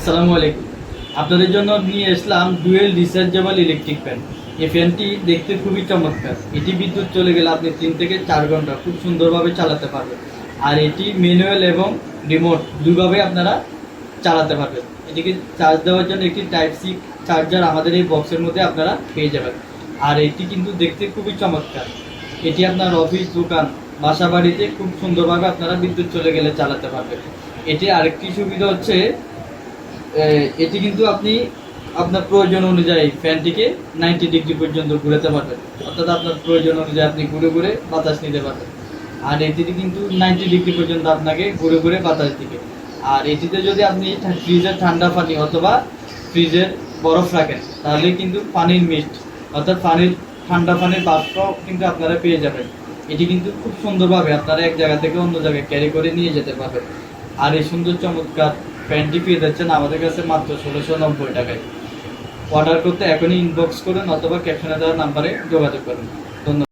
আসসালামু আলাইকুম। আপনাদের জন্য নিয়ে আসলাম ডুয়েল রিচার্জেবল ইলেকট্রিক ফ্যান। এই ফ্যানটি দেখতে খুবই চমৎকার। এটি বিদ্যুৎ চলে গেলে আপনি 3 থেকে 4 ঘন্টা খুব সুন্দরভাবে চালাতে পারবেন। আর এটি ম্যানুয়াল এবং রিমোট দুইভাবে আপনারা চালাতে পারবেন। এটিকে চার্জ দেওয়ার জন্য একটি টাইপ সি চার্জার আমাদের এই বক্সের মধ্যে আপনারা পেয়ে যাবেন। আর এটি কিন্তু দেখতে খুবই চমৎকার। এটি আপনার অফিস, দোকান, বাসা বাড়িতে খুব সুন্দরভাবে আপনারা বিদ্যুৎ চলে গেলে চালাতে পারবেন। এটি আরেকটি সুবিধা হচ্ছে এটি কিন্তু আপনি আপনার প্রয়োজন অনুযায়ী ফ্যানটিকে 90 ডিগ্রি পর্যন্ত ঘুরাতে পারবেন। অর্থাৎ আপনার প্রয়োজন অনুযায়ী আপনি ঘুরে ঘুরে বাতাস নিতে পারবেন। আর এটিতে কিন্তু 90 ডিগ্রি পর্যন্ত আপনাকে ঘুরে ঘুরে বাতাস দিবে। আর এটিতে যদি আপনি ফ্রিজের ঠান্ডা পানি অথবা ফ্রিজের বরফ রাখেন, তাহলে কিন্তু পানির মিস্ট অর্থাৎ ঠান্ডা পানির বাষ্প কিন্তু আপনারা পেয়ে যাবেন। এটি কিন্তু খুব সুন্দরভাবে আপনারা এক জায়গা থেকে অন্য জায়গায় ক্যারি করে নিয়ে যেতে পারবেন। আর এই সুন্দর চমৎকার ফ্যানটি পেয়ে যাচ্ছেন আমাদের কাছে মাত্র 1690 টাকায়। অর্ডার করতে এখনই ইনবক্স করুন অথবা ক্যাপশনে দেওয়া নাম্বারে যোগাযোগ করুন। ধন্যবাদ।